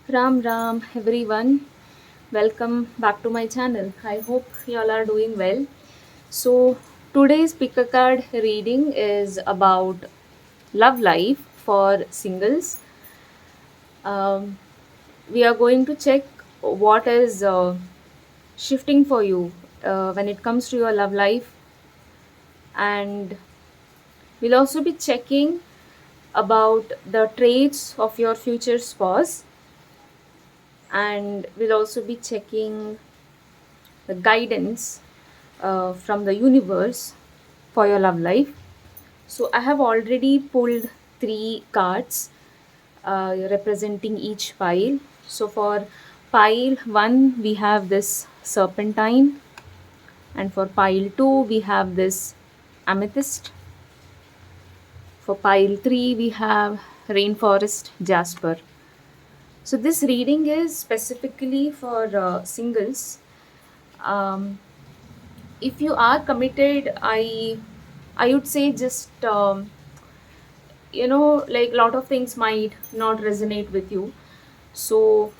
Ram Ram everyone, welcome back to my channel. I hope you all are doing well. So, today's pick a card reading is about love life for singles. Um, we are going to check what is shifting for you when it comes to your love life, and we'll also be checking about the traits of your future spouse, and we'll also be checking the guidance from the universe for your love life. So, I have already pulled three cards representing each pile. So, for pile 1, we have this serpentine, and for pile 2, we have this amethyst. For pile 3, we have rainforest jasper. So, this reading is specifically for singles. Um, if you are committed, I would say just like a lot of things might not resonate with you. So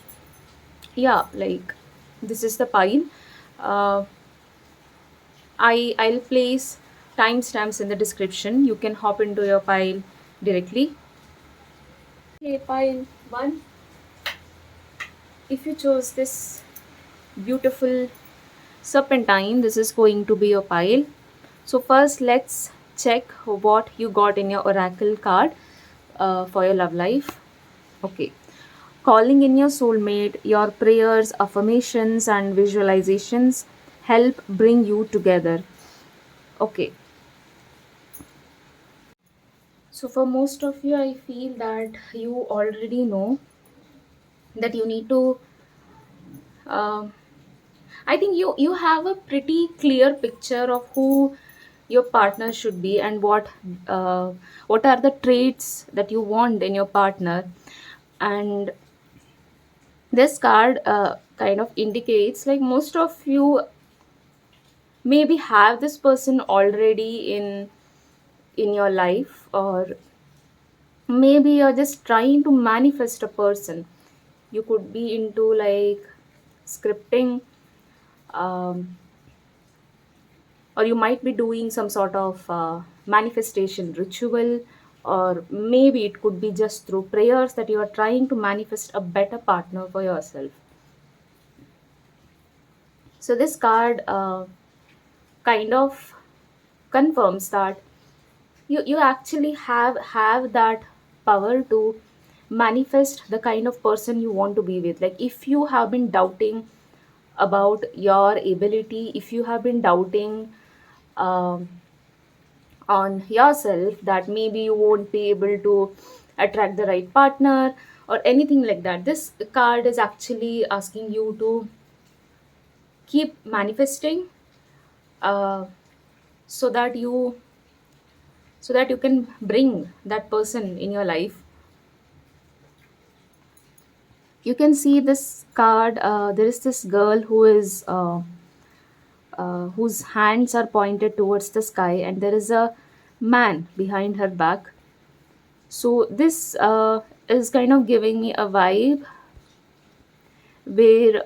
yeah, like this is the pile. uh, I'll place timestamps in the description. You can hop into your pile directly. Okay, pile 1, if you chose this beautiful serpentine, this is going to be your pile. So first let's check what you got in your oracle card for your love life. Okay. Calling in your soulmate, your prayers, affirmations, and visualizations help bring you together. Okay. So for most of you, I feel that you already know that you need to. Uh, I think you have a pretty clear picture of who your partner should be, and what are the traits that you want in your partner. And this card kind of indicates like most of you maybe have this person already in your life, or maybe you're just trying to manifest a person. You could be into like scripting, um, or you might be doing some sort of manifestation ritual, or maybe it could be just through prayers that you are trying to manifest a better partner for yourself. So this card kind of confirms that you actually have that power to manifest the kind of person you want to be with. Like if you have been doubting about your ability, if you have been doubting um, on yourself, that maybe you won't be able to attract the right partner or anything like that, this card is actually asking you to keep manifesting, uh, so that you can bring that person in your life. You can see this card. There is this girl whose hands are pointed towards the sky, and there is a man behind her back. So this is kind of giving me a vibe where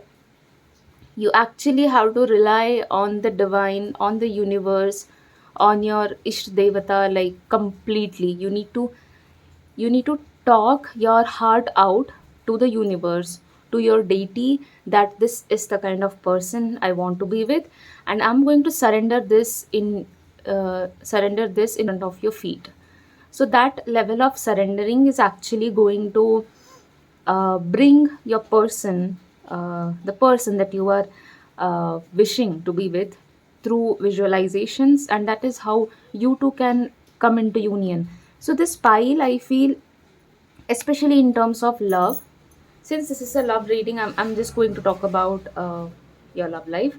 you actually have to rely on the divine, on the universe, on your Isht Devata, like completely. You need to talk your heart out to the universe, to your deity, that this is the kind of person I want to be with, and I'm going to surrender this in front of your feet. So that level of surrendering is actually going to bring your person, the person that you are wishing to be with, through visualizations, and that is how you two can come into union. So this pile, I feel, especially in terms of love, since this is a love reading, I'm just going to talk about your love life.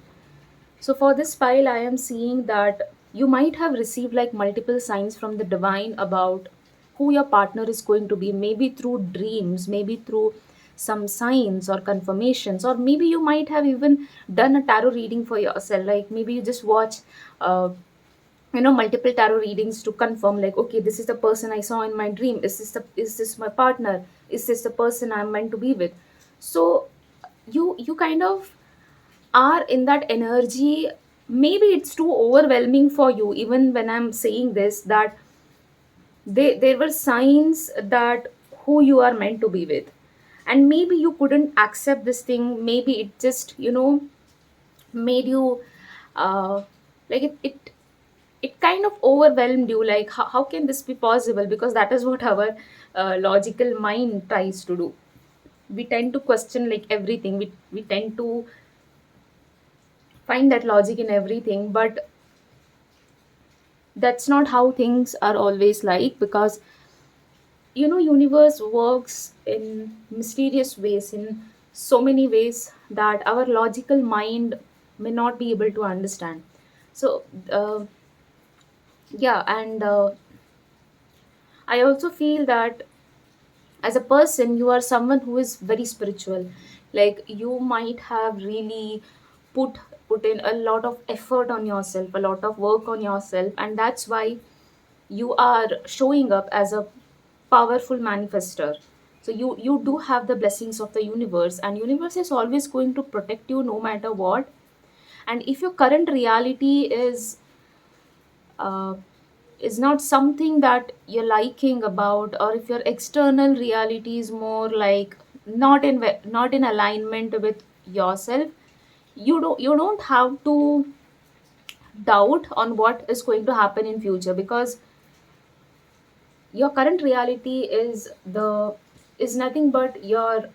So for this pile, I am seeing that you might have received like multiple signs from the divine about who your partner is going to be, maybe through dreams, maybe through some signs or confirmations, or maybe you might have even done a tarot reading for yourself. Like maybe you just watch uh, multiple tarot readings to confirm, like, okay, this is the person I saw in my dream. Is this my partner? Is this the person I'm meant to be with? So you kind of are in that energy. Maybe it's too overwhelming for you, even when I'm saying this, that there were signs that who you are meant to be with, and maybe you couldn't accept this thing. Maybe it just made you like it kind of overwhelmed you, like how can this be possible, because that is what our logical mind tries to do. We tend to question like everything. We tend to find that logic in everything, but that's not how things are always like, because universe works in mysterious ways, in so many ways that our logical mind may not be able to understand. So uh, yeah, and I also feel that as a person you are someone who is very spiritual. Like you might have really put put in a lot of effort on yourself, a lot of work on yourself, and that's why you are showing up as a powerful manifester. So you do have the blessings of the universe, and universe is always going to protect you no matter what. And if your current reality uh, is not something that you're liking about, or if your external reality is more like not in alignment with yourself, you don't have to doubt on what is going to happen in future, because your current reality is nothing but your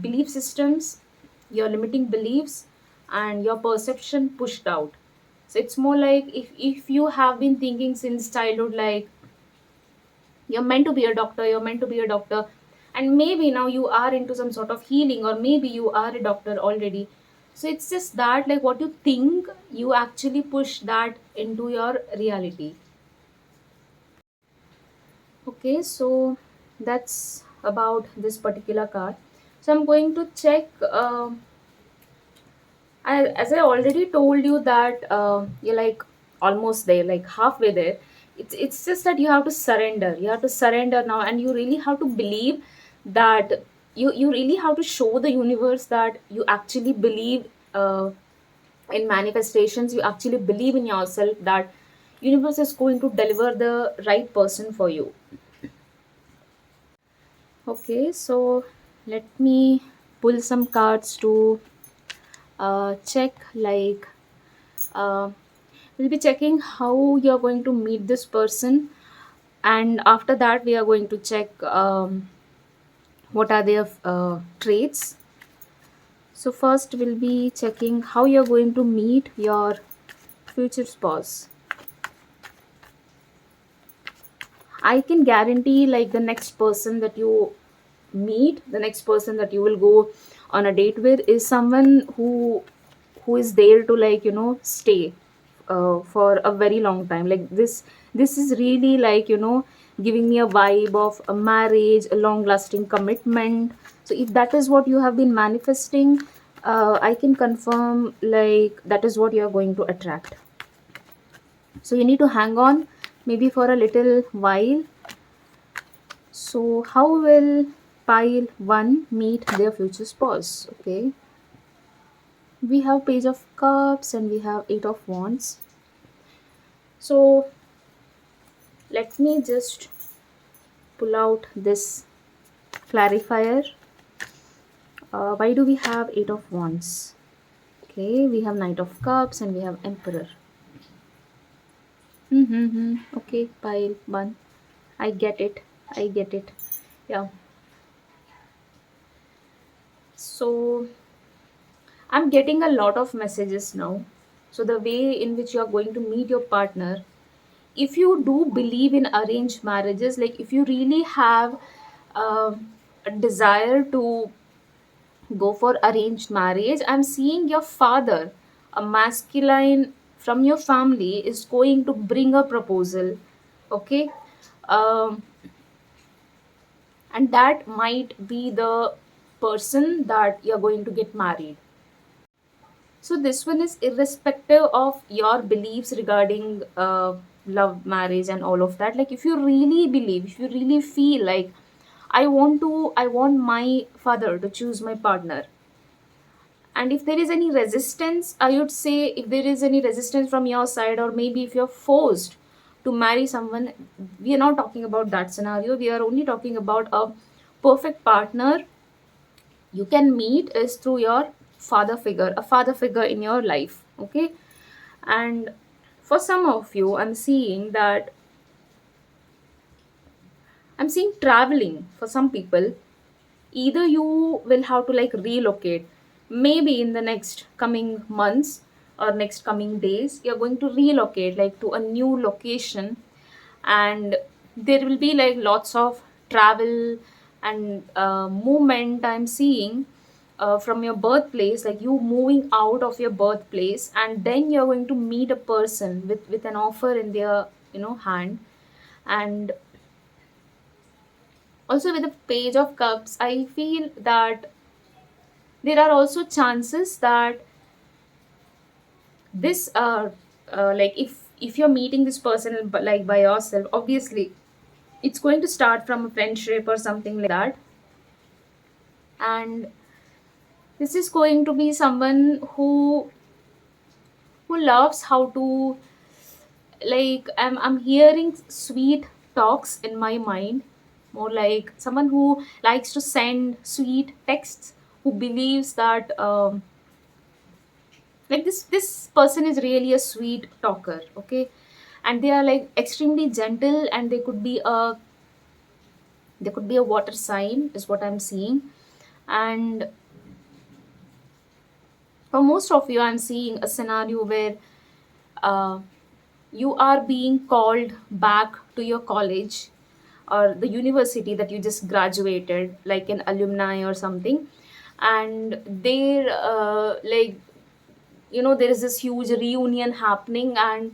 belief systems, your limiting beliefs, and your perception pushed out. So it's more like, if you have been thinking since childhood like you're meant to be a doctor, you're meant to be a doctor, and maybe now you are into some sort of healing, or maybe you are a doctor already. So it's just that, like, what you think, you actually push that into your reality. Okay, so that's about this particular card. So I'm going to check. As I already told you that you're like almost there, like halfway there. It's just that you have to surrender. You have to surrender now, and you really have to believe that you really have to show the universe that you actually believe in manifestations. You actually believe in yourself that universe is going to deliver the right person for you. Okay, so let me pull some cards to check, like uh, we'll be checking how you're going to meet this person, and after that we are going to check what are their traits. So first we'll be checking how you're going to meet your future spouse. I can guarantee, like, the next person that you meet, the next person that you will go on a date with, is someone who is there to, like, stay for a very long time. Like this is really, like, giving me a vibe of a marriage, a long lasting commitment. So if that is what you have been manifesting, I can confirm, like, that is what you are going to attract. So you need to hang on maybe for a little while. So how will pile 1 meet their future spouse? Okay, we have page of cups and we have 8 of wands. So let me just pull out this clarifier. Why do we have 8 of wands? Okay, we have knight of cups and we have emperor. Okay, pile 1. I get it. I get it. Yeah. So I'm getting a lot of messages now. So the way in which you are going to meet your partner, if you do believe in arranged marriages, like if you really have uh, a desire to go for arranged marriage, I'm seeing your father, a masculine from your family, is going to bring a proposal. Okay, um, and that might be the person that you're going to get married. So this one is irrespective of your beliefs regarding love, marriage, and all of that. Like if you really believe, if you really feel like I want my father to choose my partner. And if there is any resistance, I would say, if there is any resistance from your side, or maybe if you're forced to marry someone, we are not talking about that scenario. We are only talking about a perfect partner you can meet is through your father figure, a father figure in your life. Okay. And for some of you, I'm seeing traveling for some people. Either you will have to like relocate, maybe in the next coming months or next coming days you're going to relocate like to a new location. And there will be like lots of travel and movement I'm seeing from your birthplace, like you moving out of your birthplace, and then you're going to meet a person with an offer in their hand. And also with the page of cups, I feel that there are also chances that this like if you're meeting this person but like by yourself, obviously it's going to start from a friendship or something like that. And this is going to be someone who loves how to, like, I'm hearing sweet talks in my mind, more like someone who likes to send sweet texts, who believes that like this person is really a sweet talker. Okay. And they are like extremely gentle, and they could be a water sign is what I'm seeing. And for most of you, I'm seeing a scenario where uh, you are being called back to your college or the university that you just graduated, like an alumni or something. And they're like, there is this huge reunion happening, and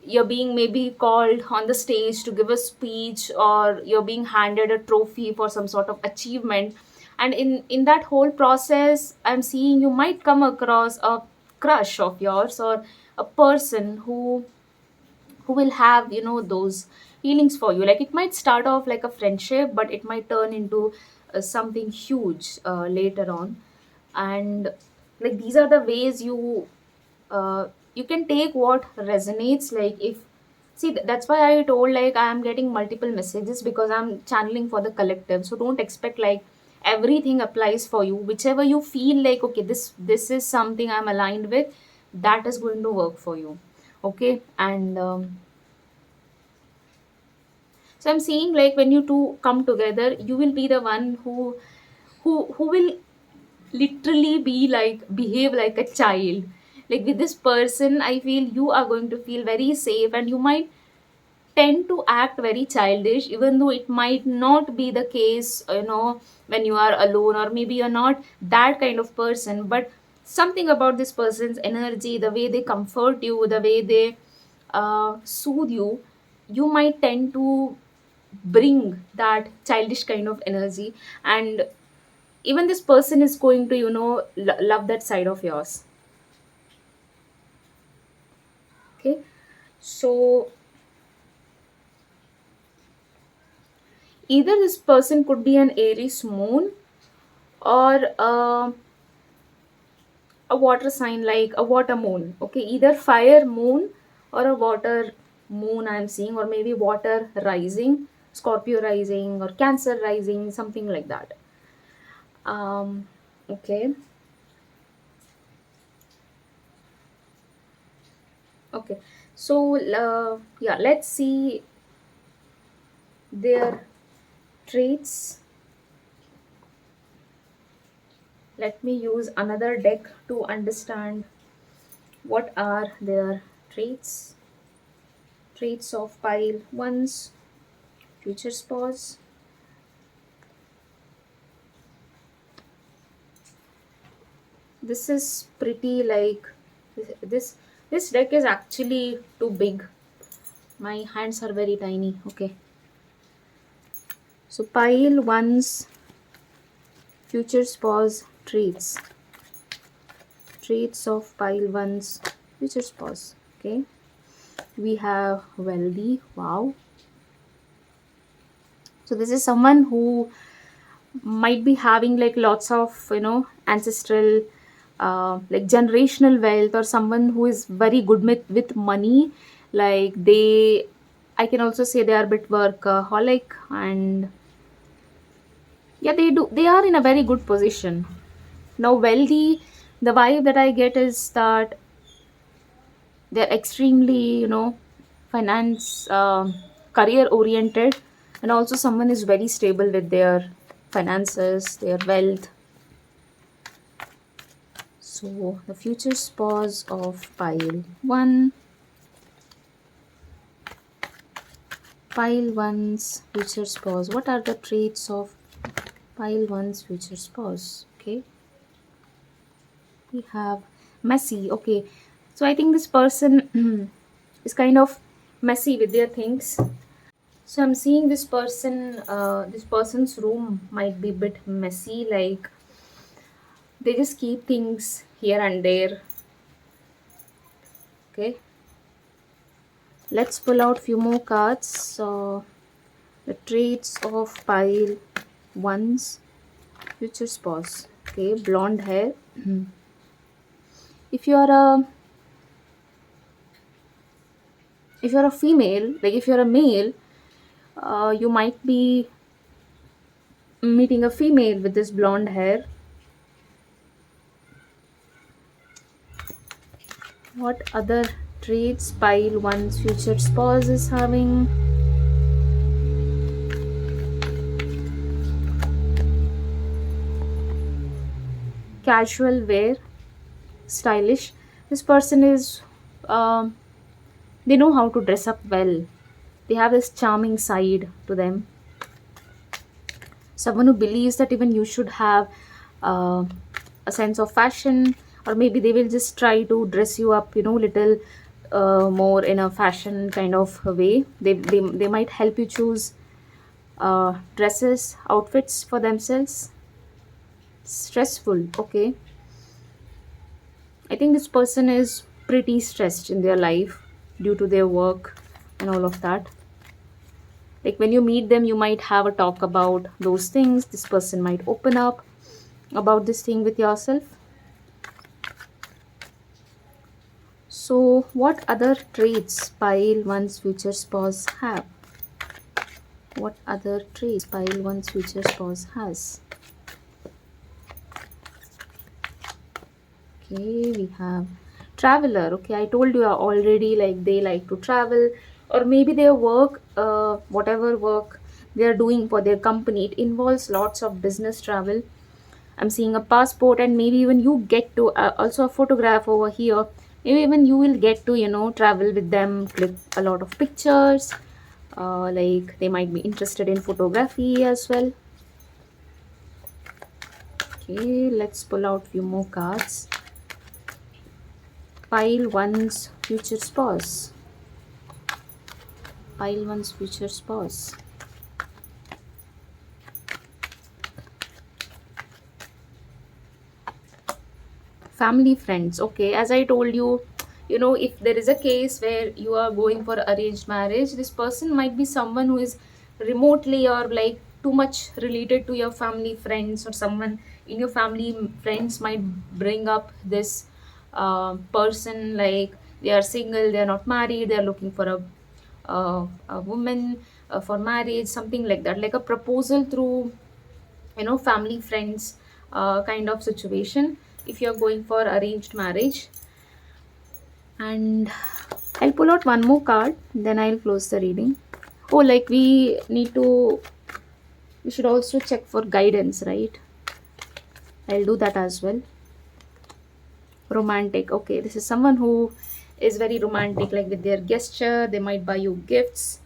you're being maybe called on the stage to give a speech, or you're being handed a trophy for some sort of achievement. And in that whole process, I'm seeing you might come across a crush of yours, or a person who will have those feelings for you. Like it might start off like a friendship, but it might turn into something huge later on. And like these are the ways uh, you can take what resonates. Like if see that's why I told like I am getting multiple messages, because I'm channeling for the collective. So don't expect like everything applies for you. Whichever you feel like, okay, this is something I'm aligned with, that is going to work for you. Okay. And so I'm seeing like when you two come together, you will be the one who will literally be like behave like a child. Like with this person, I feel you are going to feel very safe, and you might tend to act very childish, even though it might not be the case, when you are alone, or maybe you're not that kind of person. But something about this person's energy, the way they comfort you, the way they soothe you, you might tend to bring that childish kind of energy. And even this person is going to love that side of yours. Okay. So either this person could be an Aries moon, or a water sign like a water moon. Okay, either fire moon or a water moon I'm seeing, or maybe water rising, Scorpio rising or Cancer rising, something like that. Okay. Okay. So yeah, let's see their traits. Let me use another deck to understand what are their traits. Traits of pile ones, future spouse. This is pretty like this this deck is actually too big. My hands are very tiny. Okay. So pile ones, future spouse traits. Traits of pile ones, future spouse. Okay. We have wealthy. Wow. So this is someone who might be having like lots of ancestral like generational wealth, or someone who is very good with money. Like they, I can also say they are a bit workaholic, and yeah, they are in a very good position. Now wealthy, the vibe that I get is that they're extremely finance career oriented, and also someone is very stable with their finances, their wealth. So the future spouse of pile one's future spouse. What are the traits of pile one's future spouse? Okay, we have messy. Okay, so I think this person is kind of messy with their things. So I'm seeing this person, this person's room might be a bit messy. Like they just keep things here and there. Okay, let's pull out few more cards. So the traits of pile one's future spouse. Okay, blonde hair. If you're a female, like if you're a male, you might be meeting a female with this blonde hair. What other traits pile one's future spouse is having? Casual wear, stylish. This person is, um, they know how to dress up well. They have this charming side to them. Someone who believes that even you should have uh, a sense of fashion, or maybe they will just try to dress you up, little more in a fashion kind of way. They might help you choose dresses, outfits for themselves. Stressful. Okay, I think this person is pretty stressed in their life due to their work and all of that. Like when you meet them, you might have a talk about those things. This person might open up about this thing with yourself. So, what other traits pile one's future spouse have? What other traits pile one's future spouse has? Okay, we have traveler. Okay, I told you already, like they like to travel, or maybe their work, whatever work they are doing for their company, it involves lots of business travel. I'm seeing a passport, and maybe even you get to also a photograph over here. Maybe even you will get to travel with them, click a lot of pictures. Like they might be interested in photography as well. Okay, let's pull out few more cards. Pile one's future spouse. Pile one's future spouse. Family, friends. Okay, as I told you, if there is a case where you are going for arranged marriage, this person might be someone who is remotely or like too much related to your family friends, or someone in your family friends might bring up this person, like they are single, they are not married, they are looking for a woman for marriage, something like that, like a proposal through family friends kind of situation, if you're going for arranged marriage. And I'll pull out one more card, then I'll close the reading. Oh, like we should also check for guidance, right? I'll do that as well. Romantic. Okay, this is someone who is very romantic, like with their gesture they might buy you gifts.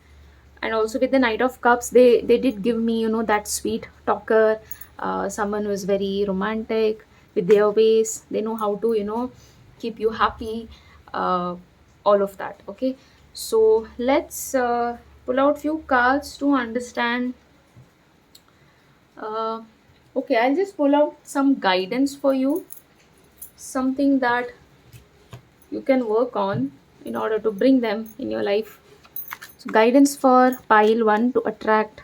And also with the Knight of Cups, they did give me that sweet talker, someone who is very romantic with their ways. They know how to keep you happy, uh, all of that. Okay, so let's pull out few cards to understand. uh, okay, I'll just pull out some guidance for you, something that you can work on in order to bring them in your life. Guidance for pile one to attract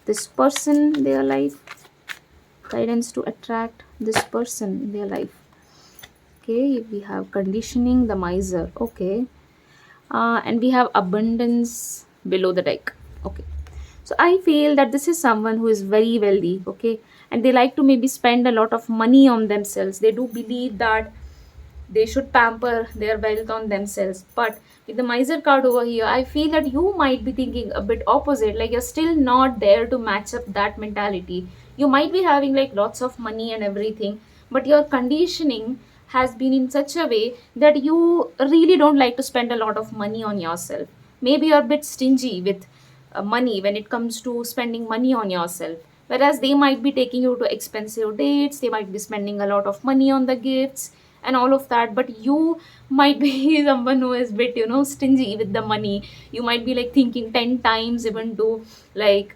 this person in their life. guidance to attract this person in their life. Okay, we have conditioning, the miser. Okay, and we have abundance below the deck. Okay, so I feel that this is someone who is very wealthy. Okay, and they like to maybe spend a lot of money on themselves. They do believe that they should pamper their wealth on themselves. But with the miser card over here, I feel that you might be thinking a bit opposite, like you're still not there to match up that mentality. You might be having like lots of money and everything, but your conditioning has been in such a way that you really don't like to spend a lot of money on yourself. Maybe you're a bit stingy with money when it comes to spending money on yourself, whereas they might be taking you to expensive dates, they might be spending a lot of money on the gifts and all of that, but you might be someone who is bit, stingy with the money. You might be like thinking 10 times even to like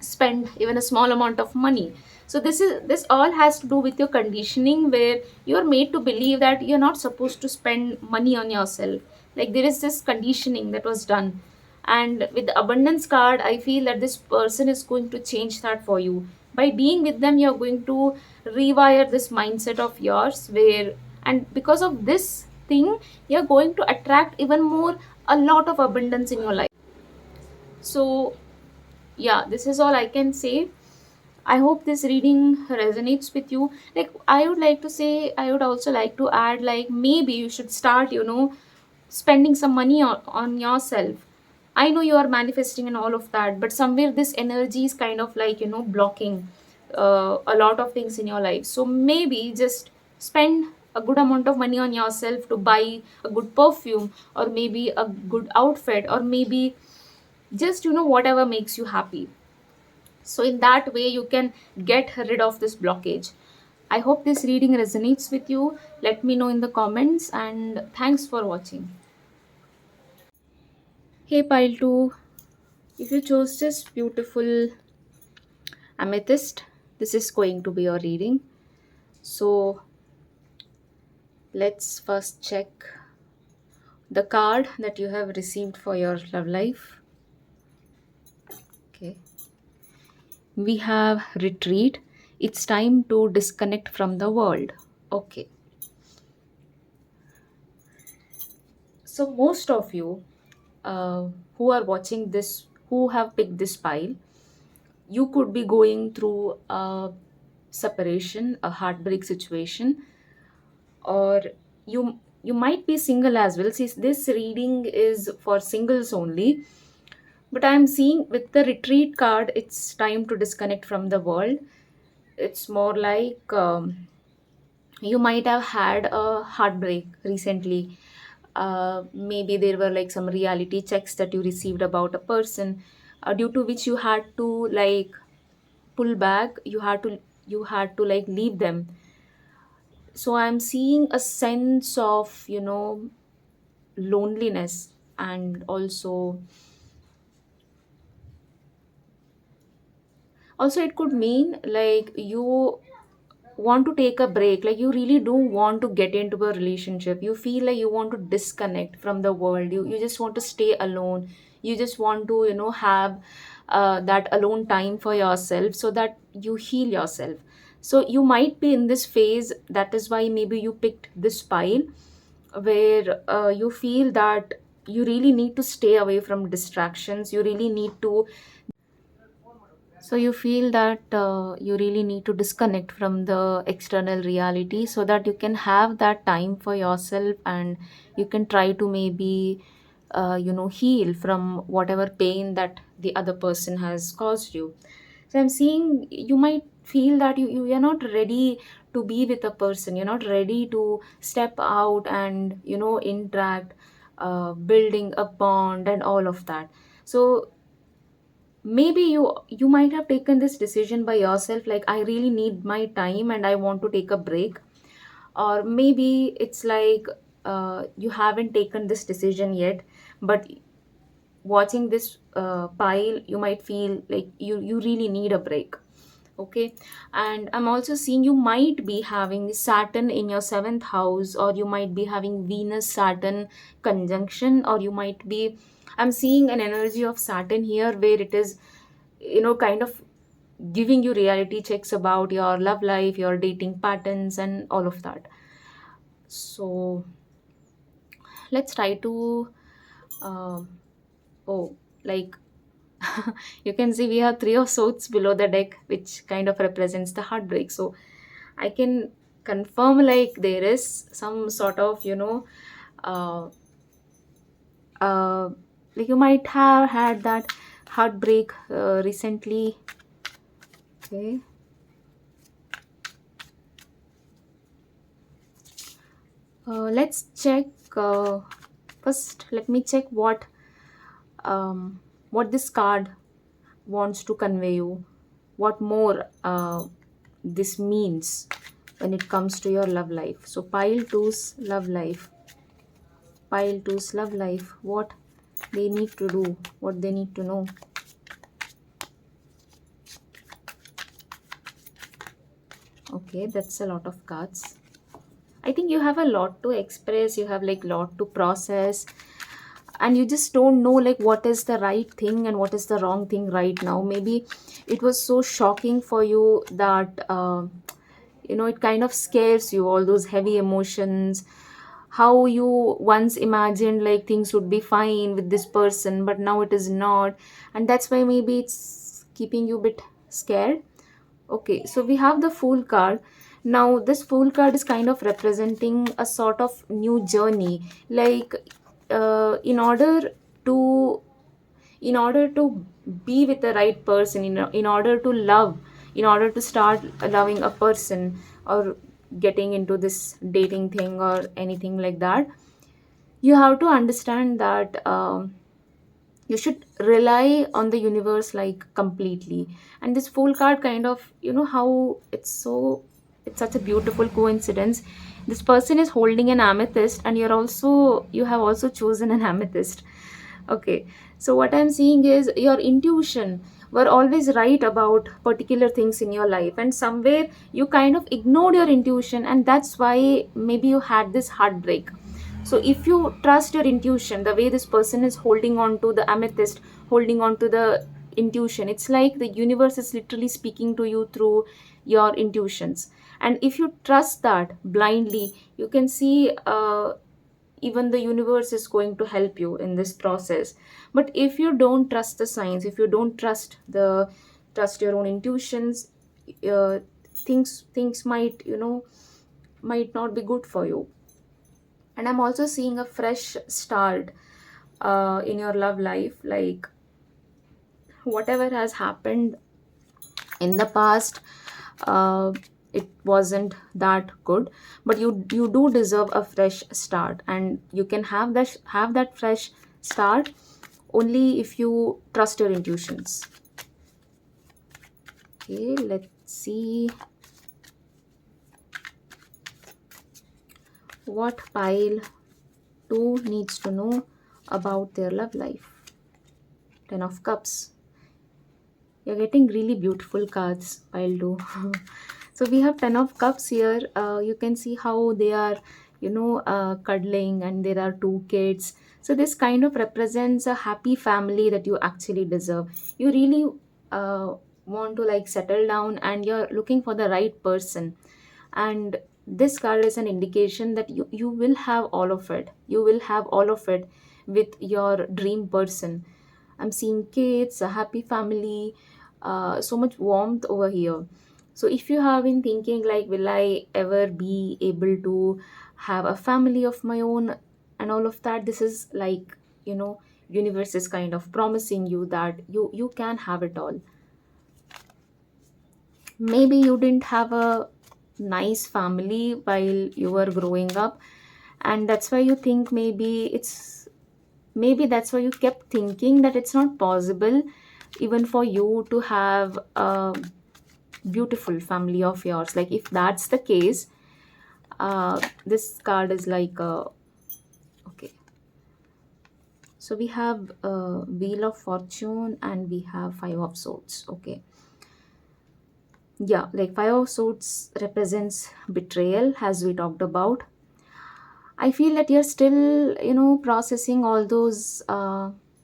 spend even a small amount of money. So this all has to do with your conditioning, where you're made to believe that you're not supposed to spend money on yourself. Like there is this conditioning that was done. And with the abundance card, I feel that this person is going to change that for you. By being with them, you're going to rewire this mindset of yours, where, and because of this thing, you're going to attract even more, a lot of abundance in your life. So yeah, this is all I can say. I hope this reading resonates with you. Like, I would like to say, I would also like to add, like, maybe you should start, spending some money on yourself. I know you are manifesting and all of that, but somewhere this energy is kind of like, blocking a lot of things in your life. So maybe just spend a good amount of money on yourself to buy a good perfume, or maybe a good outfit, or maybe just, whatever makes you happy. So in that way you can get rid of this blockage. I hope this reading resonates with you. Let me know in the comments, and thanks for watching. Hey pile 2, if you chose this beautiful amethyst, this is going to be your reading. So let's first check the card that you have received for your love life. Okay, we have retreat. It's time to disconnect from the world. Okay, so most of you who are watching this, who have picked this pile, you could be going through a separation, a heartbreak situation, or you might be single as well. See, this reading is for singles only, but I'm seeing with the retreat card, it's time to disconnect from the world. It's more like you might have had a heartbreak recently. Maybe there were like some reality checks that you received about a person, due to which you had to like pull back, you had to like leave them. So I'm seeing a sense of, loneliness, and also it could mean like you want to take a break, like you really do want to get into a relationship, you feel like you want to disconnect from the world, you just want to stay alone, you just want to, have that alone time for yourself so that you heal yourself. So you might be in this phase, that is why maybe you picked this pile, where you feel that you really need to stay away from distractions, you really need to, so you feel that you really need to disconnect from the external reality so that you can have that time for yourself, and you can try to maybe heal from whatever pain that the other person has caused you. So I'm seeing you might feel that you are not ready to be with a person, you're not ready to step out and interact, building a bond and all of that. So maybe you might have taken this decision by yourself, like I really need my time and I want to take a break. Or maybe it's like you haven't taken this decision yet, but watching this pile you might feel like you really need a break. Okay, and I'm also seeing you might be having Saturn in your seventh house, or you might be having Venus Saturn conjunction, or you might be, I'm seeing an energy of Saturn here where it is, kind of giving you reality checks about your love life, your dating patterns, and all of that. So let's try to um oh, like you can see we have three of swords below the deck, which kind of represents the heartbreak. So I can confirm like there is some sort of, uh, uh, like you might have had that heartbreak recently. Okay. Let's check. First, let me check what this card wants to convey you. What more this means when it comes to your love life. So pile two's love life. Pile two's love life. What they need to do. What they need to know. Okay, that's a lot of cards. I think you have a lot to express. You have like lot to process, and you just don't know like what is the right thing and what is the wrong thing right now. Maybe it was so shocking for you that it kind of scares you, all those heavy emotions, how you once imagined like things would be fine with this person but now it is not, and that's why maybe it's keeping you a bit scared. Okay, so we have the Fool card. Now, this Fool card is kind of representing a sort of new journey. Like, in order to be with the right person, in order to love, in order to start loving a person or getting into this dating thing or anything like that, you have to understand that. You should rely on the universe like completely. And this Fool card kind of, how it's such a beautiful coincidence. This person is holding an amethyst and you have also chosen an amethyst. Okay, so what I'm seeing is your intuition were always right about particular things in your life, and somewhere you kind of ignored your intuition, and that's why maybe you had this heartbreak. So if you trust your intuition, the way this person is holding on to the amethyst, holding on to the intuition, it's like the universe is literally speaking to you through your intuitions. And if you trust that blindly, you can see even the universe is going to help you in this process. But if you don't trust the signs, if you don't trust your own intuitions, uh, things might might not be good for you. And I'm also seeing a fresh start in your love life. Like whatever has happened in the past, uh, it wasn't that good, but you do deserve a fresh start, and you can have that fresh start only if you trust your intuitions. Okay, let's see what pile 2 needs to know about their love life. 10 of cups. You're getting really beautiful cards, I'll do. So we have 10 of cups here. You can see how they are, cuddling, and there are two kids. So this kind of represents a happy family that you actually deserve. You really uh, want to like settle down, and you're looking for the right person. And this card is an indication that you will have all of it. You will have all of it with your dream person. I'm seeing kids, a happy family, so much warmth over here. So if you have been thinking like, will I ever be able to have a family of my own and all of that, this is like, universe is kind of promising you that you can have it all. Maybe you didn't have a nice family while you were growing up, and that's why you think maybe that's why you kept thinking that it's not possible even for you to have a beautiful family of yours. Like if that's the case, this card is like okay, so we have wheel of fortune and we have five of swords. Okay, yeah, like five of swords represents betrayal, as we talked about. I feel that you're still, processing all those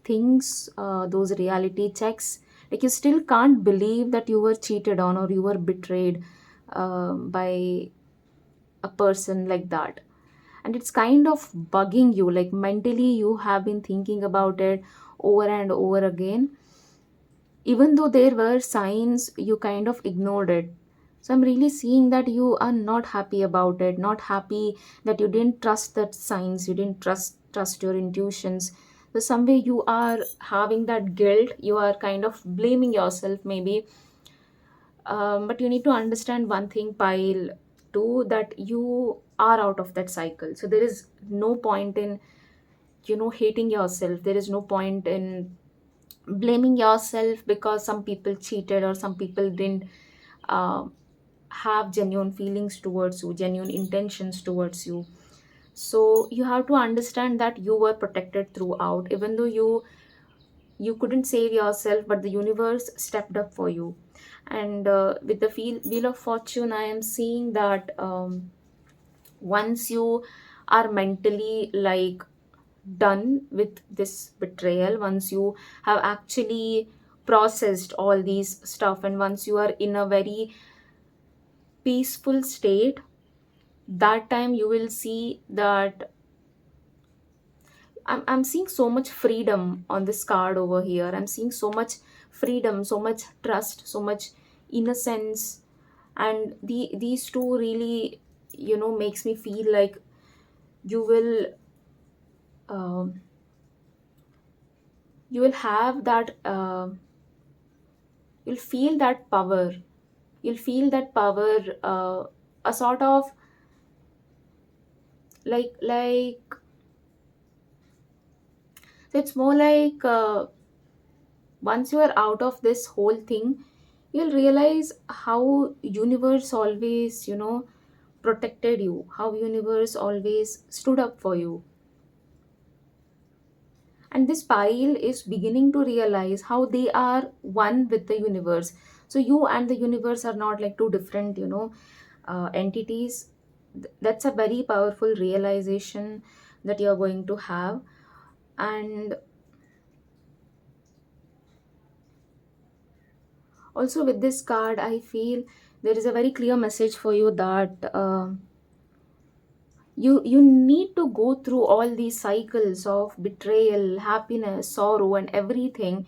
things, those reality checks. Like you still can't believe that you were cheated on or you were betrayed by a person like that. And it's kind of bugging you, like mentally you have been thinking about it over and over again, even though there were signs, you kind of ignored it. So I'm really seeing that you are not happy about it, not happy that you didn't trust that signs, you didn't trust your intuitions. So some way you are having that guilt, you are kind of blaming yourself maybe. But you need to understand one thing, pile two, that you are out of that cycle. So there is no point in, hating yourself. There is no point in blaming yourself because some people cheated or some people didn't uh, have genuine feelings towards you, genuine intentions towards you. So you have to understand that you were protected throughout, even though you couldn't save yourself, but the universe stepped up for you. And with the wheel of fortune, I am seeing that once you are mentally like done with this betrayal, once you have actually processed all these stuff, and once you are in a very peaceful state, that time you will see that I'm seeing so much freedom on this card over here. I'm seeing so much freedom, so much trust, so much innocence. And these two really, makes me feel like you will um, you will have that you'll feel that power. You'll feel that power, a sort of like so it's more like once you are out of this whole thing, you'll realize how universe always, protected you, how universe always stood up for you. And this pile is beginning to realize how they are one with the universe. So you and the universe are not like two different, entities. That's a very powerful realization that you're going to have. And also with this card, I feel there is a very clear message for you that you need to go through all these cycles of betrayal, happiness, sorrow, and everything.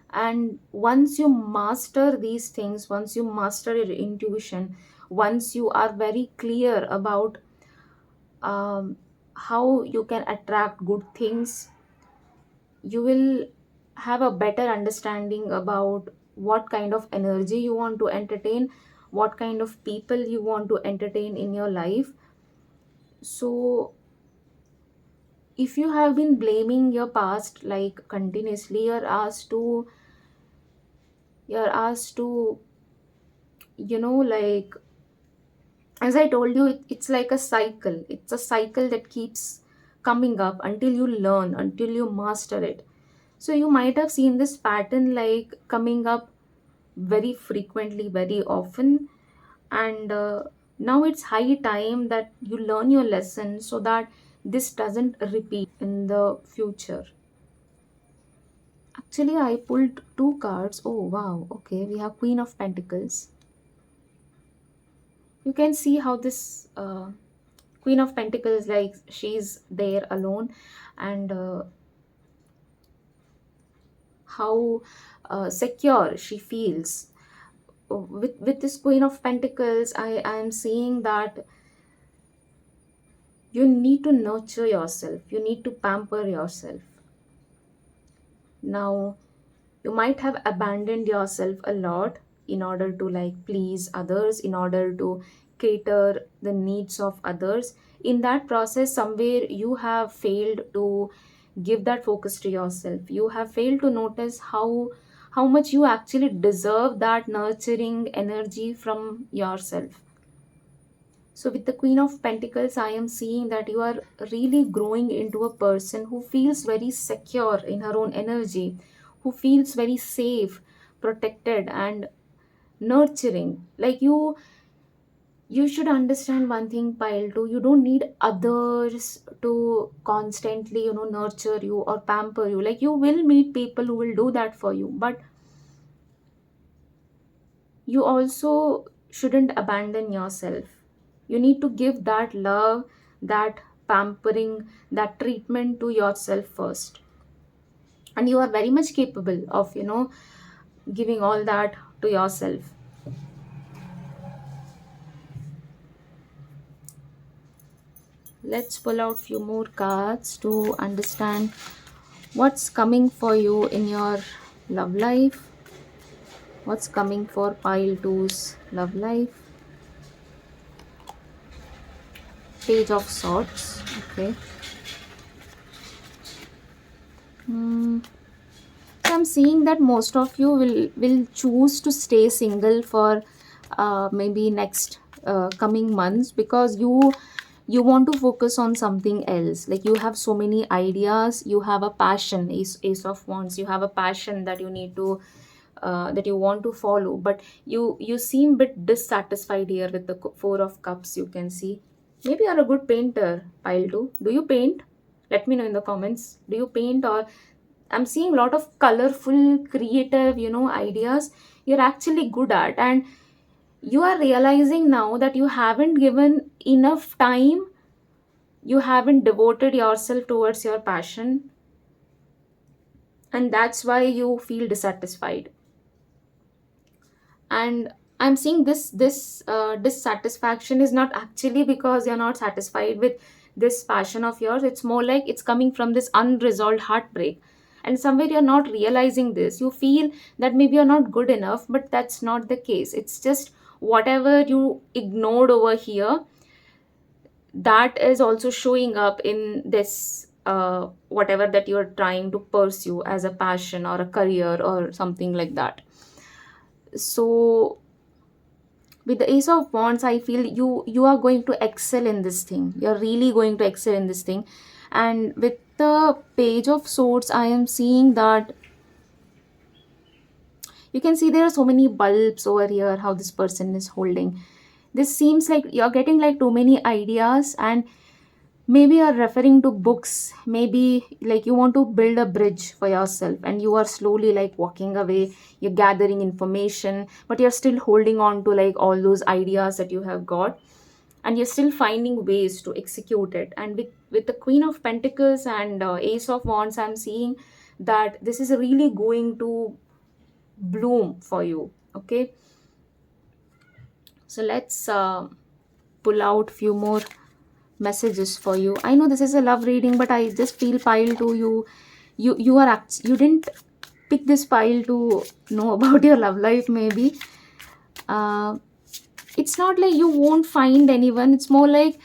And once you master these things, once you master your intuition, once you are very clear about how you can attract good things, you will have a better understanding about what kind of energy you want to entertain, what kind of people you want to entertain in your life. So if you have been blaming your past like continuously, you're asked to like, as I told you, it's like a cycle. It's a cycle that keeps coming up until you learn, until you master it. So you might have seen this pattern like coming up very frequently, very often. And now it's high time that you learn your lesson so that this doesn't repeat in the future. Actually, I pulled two cards. Oh, wow. Okay, we have Queen of Pentacles. You can see how this Queen of Pentacles, like she's there alone, and how secure she feels. With this Queen of Pentacles, I am seeing that you need to nurture yourself, you need to pamper yourself. Now, you might have abandoned yourself a lot in order to like please others, in order to cater the needs of others. In that process, somewhere you have failed to give that focus to yourself. You have failed to notice how much you actually deserve that nurturing energy from yourself. So, with the Queen of Pentacles, I am seeing that you are really growing into a person who feels very secure in her own energy, who feels very safe, protected, and nurturing. Like you should understand one thing, Pile too. You don't need others to constantly, nurture you or pamper you. Like you will meet people who will do that for you, but you also shouldn't abandon yourself. You need to give that love, that pampering, that treatment to yourself first. And you are very much capable of, giving all that to yourself. Let's pull out few more cards to understand what's coming for you in your love life. What's coming for pile two's love life? Page of Swords. Okay. Hmm. So I'm seeing that most of you will choose to stay single for maybe next coming months, because you want to focus on something else. Like, you have so many ideas, you have a passion, ace of wands, you have a passion that you need to that you want to follow, but you seem bit dissatisfied here with the four of cups. You can see maybe you're a good painter, pile two. Do you paint? Let me know in the comments. Do you paint? Or I'm seeing a lot of colorful, creative, ideas you're actually good at, and you are realizing now that you haven't given enough time, you haven't devoted yourself towards your passion, and that's why you feel dissatisfied. And I'm seeing this dissatisfaction is not actually because you're not satisfied with this passion of yours. It's more like it's coming from this unresolved heartbreak, and somewhere you're not realizing this. You feel that maybe you're not good enough, but that's not the case. It's just whatever you ignored over here, that is also showing up in this whatever that you're trying to pursue as a passion or a career or something like that. So with the ace of wands, I feel you are going to excel in this thing. You're really going to excel in this thing. And with the page of swords, I am seeing that you can see there are so many bulbs over here, how this person is holding. This seems like you're getting like too many ideas, and maybe you're referring to books. Maybe like you want to build a bridge for yourself, and you are slowly like walking away. You're gathering information, but you're still holding on to like all those ideas that you have got, and you're still finding ways to execute it. And with the Queen of Pentacles and Ace of Wands, I'm seeing that this is really going to bloom for you. Okay, so let's pull out few more messages for you. I know this is a love reading, but I just feel pile to you didn't pick this pile to know about your love life. Maybe uh, it's not like you won't find anyone. It's more like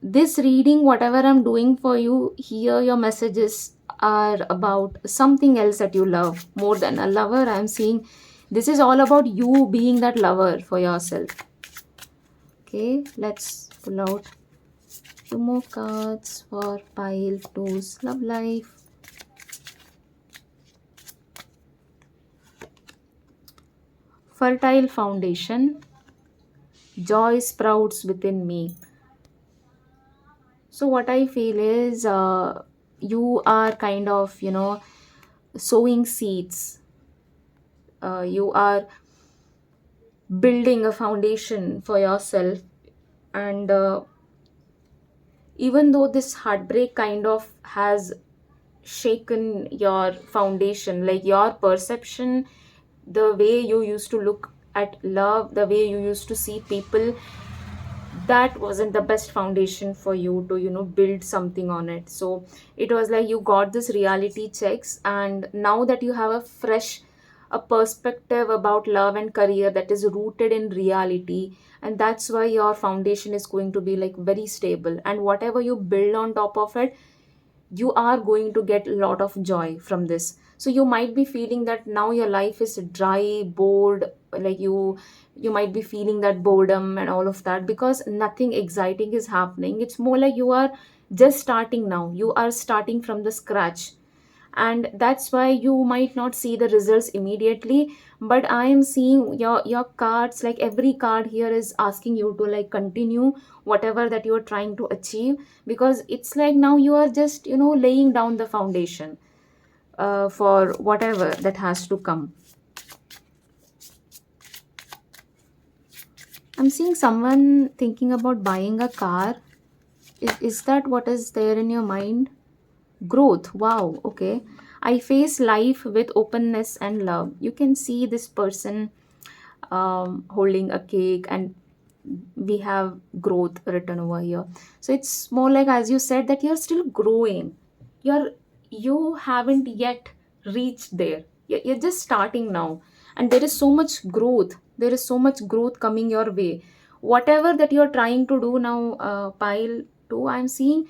this reading, whatever I'm doing for you here, your messages are about something else that you love more than a lover. I'm seeing this is all about you being that lover for yourself. Okay, let's pull out two more cards for pile two's love life. Fertile foundation, joy sprouts within me. So what I feel is you are kind of sowing seeds. You are building a foundation for yourself, and even though this heartbreak kind of has shaken your foundation, like your perception, the way you used to look at love, the way you used to see people, that wasn't the best foundation for you to build something on it. So it was like you got this reality checks, and now that you have a perspective about love and career that is rooted in reality, and that's why your foundation is going to be like very stable, and whatever you build on top of it, you are going to get a lot of joy from this. So you might be feeling that now your life is dry, bored, like you might be feeling that boredom and all of that because nothing exciting is happening. It's more like you are just starting now, you are starting from the scratch, and that's why you might not see the results immediately. But I am seeing your cards, like every card here is asking you to like continue whatever that you are trying to achieve, because it's like now you are just laying down the foundation for whatever that has to come. I'm seeing someone thinking about buying a car. Is that what is there in your mind? Growth. Wow. Okay. I face life with openness and love. You can see this person holding a cake, and we have growth written over here. So it's more like, as you said, that you're still growing. You haven't yet reached there. You're just starting now, and there is so much growth. There is so much growth coming your way. Whatever that you're trying to do now, pile two, I'm seeing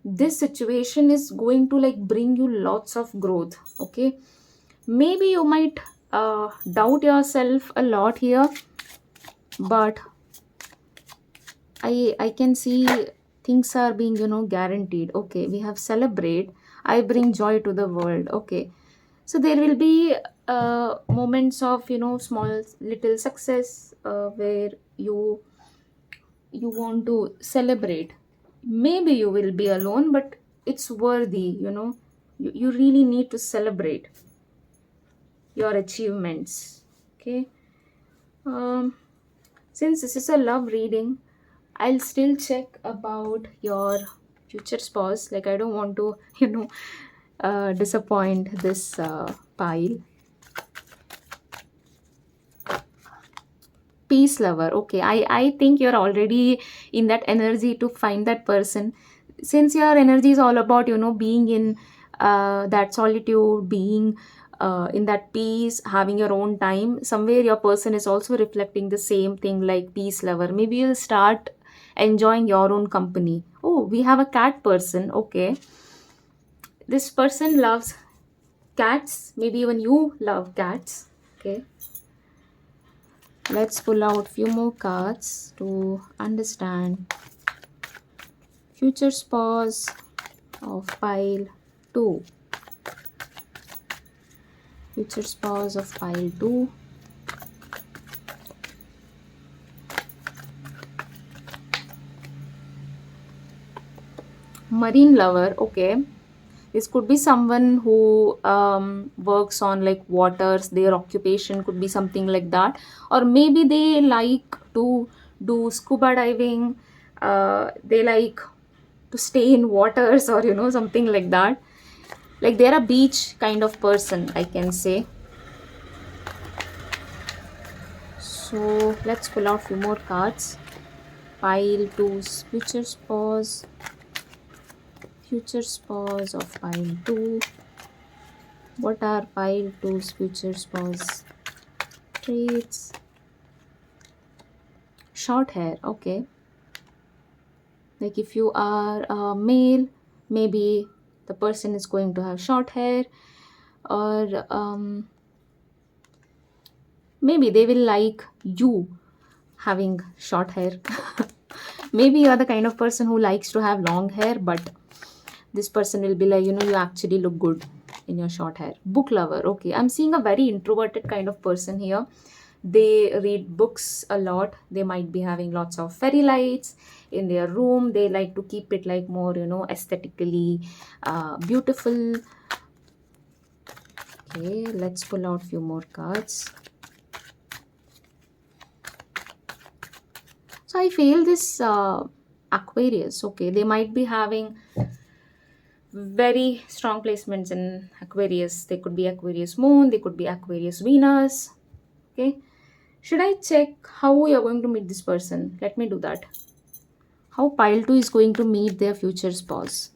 this situation is going to like bring you lots of growth. Okay, maybe you might doubt yourself a lot here, but I can see things are being, guaranteed. Okay, we have celebrate. I bring joy to the world. Okay, so there will be moments of, small little success where you want to celebrate. Maybe you will be alone, but it's worthy. You really need to celebrate your achievements. Okay. um since this is a love reading, I'll still check about your future spouse. Like, I don't want to, disappoint this pile. Peace lover. Okay, I think you're already in that energy to find that person. Since your energy is all about, being in that solitude, being in that peace, having your own time. Somewhere your person is also reflecting the same thing, like peace lover. Maybe you'll start enjoying your own company. Oh, we have a cat person. Okay, this person loves cats. Maybe even you love cats. Okay, let's pull out few more cards to understand future spouse of pile 2. Future spouse of pile 2. Marine lover. Okay, this could be someone who works on like waters. Their occupation could be something like that, or maybe they like to do scuba diving. They like to stay in waters, or something like that. Like, they're a beach kind of person, I can say. So let's pull out few more cards. Pile 2's future spouse. Future spouse of pile 2. What are pile 2's future spouse traits? Short hair. Okay, like if you are a male, maybe the person is going to have short hair, or maybe they will like you having short hair. Maybe you are the kind of person who likes to have long hair, but this person will be like, you actually look good in your short hair. Book lover. Okay, I'm seeing a very introverted kind of person here. They read books a lot. They might be having lots of fairy lights in their room. They like to keep it like more, aesthetically beautiful. Okay, let's pull out few more cards. So I feel this Aquarius. Okay, they might be having very strong placements in Aquarius. They could be Aquarius moon, they could be Aquarius Venus. Okay, should I check how you're going to meet this person? Let me do that. How pile 2 is going to meet their future spouse.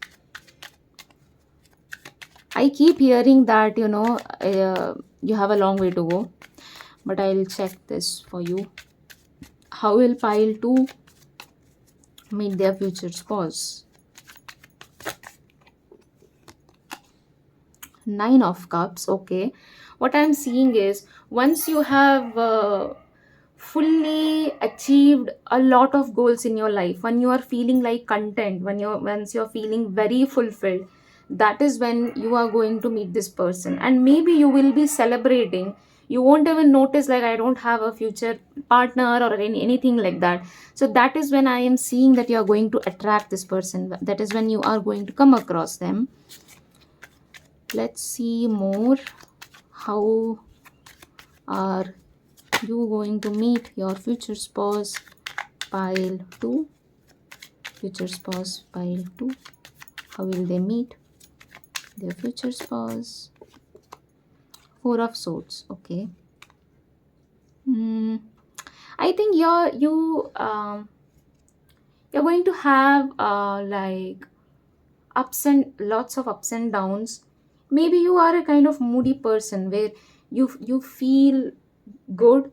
I keep hearing that, you have a long way to go, but I'll check this for you. How will pile 2 meet their future spouse? 9 of cups. Okay, what I'm seeing is, once you have fully achieved a lot of goals in your life, when you are feeling like content, once you're feeling very fulfilled, that is when you are going to meet this person, and maybe you will be celebrating. You won't even notice, like, I don't have a future partner or anything like that. So that is when I am seeing that you are going to attract this person. That is when you are going to come across them. Let's see more. How are you going to meet your future spouse, pile 2. Future spouse, pile 2. How will they meet their future spouse? Four of swords. Okay. Hmm. I think you're going to have like ups and lots of ups and downs. Maybe you are a kind of moody person where you feel good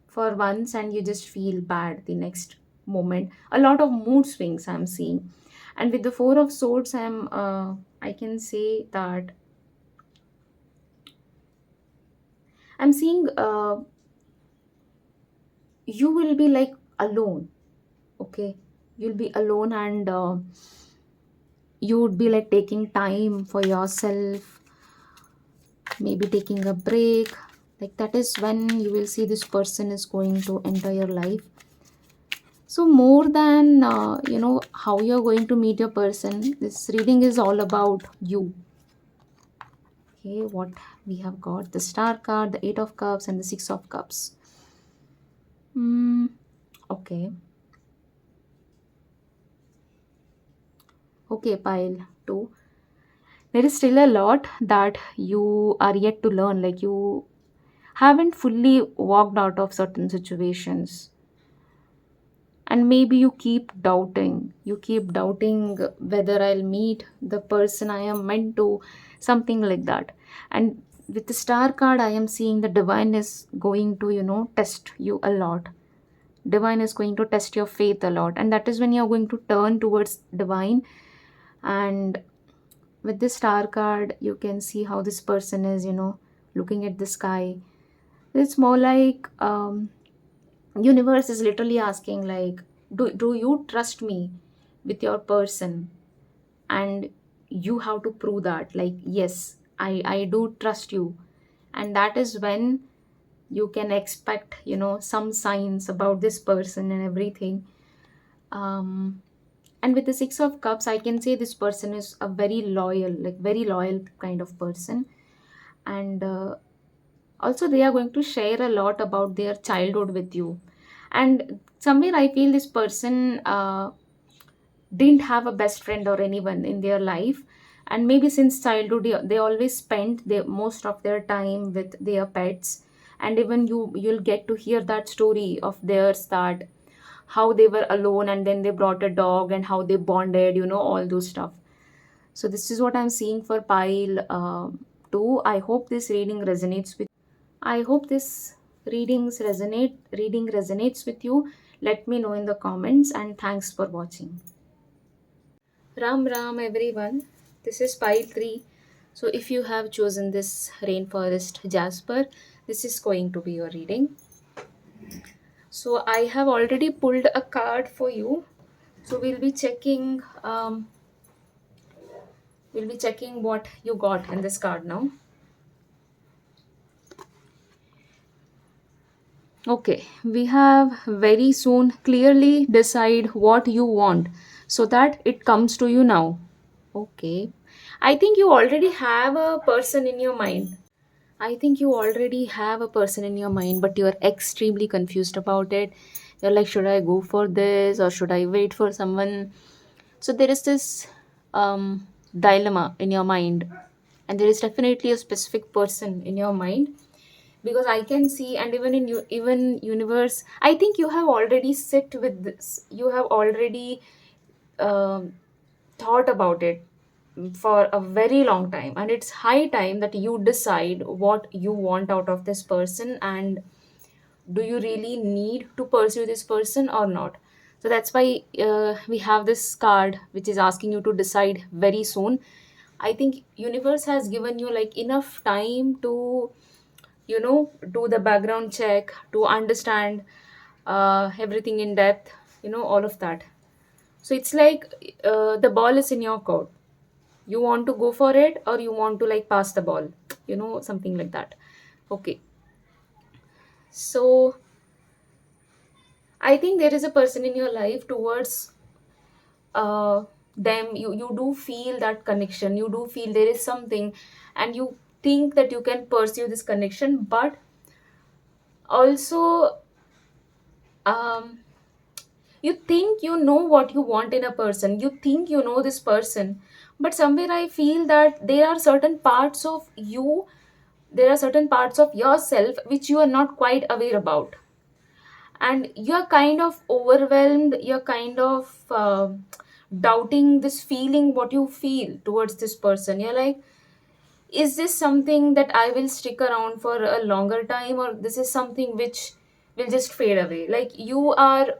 for once and you just feel bad the next moment. A lot of mood swings I'm seeing. And with the four of swords, I can say that I'm seeing you will be like alone. Okay, you'll be alone, and you would be like taking time for yourself, maybe taking a break. Like that is when you will see this person is going to enter your life. So more than how you're going to meet your person, this reading is all about you. Okay, what we have got: the Star card, the Eight of Cups, and the Six of Cups. Hmm. Okay. Okay, pile two. There is still a lot that you are yet to learn. Like you haven't fully walked out of certain situations, and maybe you keep doubting whether I'll meet the person I am meant to, something like that. And with the Star card, I am seeing the divine is going to test you a lot. Divine is going to test your faith a lot, and that is when you're going to turn towards divine. And with this Star card, you can see how this person is looking at the sky. It's more like universe is literally asking, like, do you trust me with your person? And you have to prove that, like, yes, I do trust you. And that is when you can expect some signs about this person and everything. And with the Six of Cups, I can say this person is a very loyal kind of person. And also they are going to share a lot about their childhood with you. And somewhere I feel this person didn't have a best friend or anyone in their life. And maybe since childhood they always spent most of their time with their pets. And even you'll get to hear that story of theirs, that how they were alone and then they brought a dog and how they bonded, all those stuff. So this is what I'm seeing for pile 2. I hope this reading resonates with I hope this reading resonates with you. Let me know in the comments, and thanks for watching. Ram Ram everyone. This is pile 3. So if you have chosen this rainforest jasper, this is going to be your reading. So I have already pulled a card for you. So we'll be checking what you got in this card now. Okay, we have very soon clearly decide what you want so that it comes to you now. Okay. I think you already have a person in your mind. I think you already have a person in your mind, but you're extremely confused about it. You're like, should I go for this or should I wait for someone? So there is this dilemma in your mind, and there is definitely a specific person in your mind, because I can see. And even in you, even universe, I think you have already sit with this. You have already um, thought about it for a very long time, and it's high time that you decide what you want out of this person, and do you really need to pursue this person or not. So that's why we have this card which is asking you to decide very soon. I think universe has given you like enough time to do the background check, to understand everything in depth, all of that. So it's like the ball is in your court. You want to go for it or you want to like pass the ball, something like that. Okay. So I think there is a person in your life towards them. You do feel that connection. You do feel there is something, and you think that you can pursue this connection, but Also, um, you think you know what you want in a person, you think you know this person, but somewhere I feel that there are certain parts of you, there are certain parts of yourself which you are not quite aware about, and you're kind of overwhelmed, you're kind of doubting this feeling, what you feel towards this person. You're like, is this something that I will stick around for a longer time, or this is something which will just fade away? Like, you are,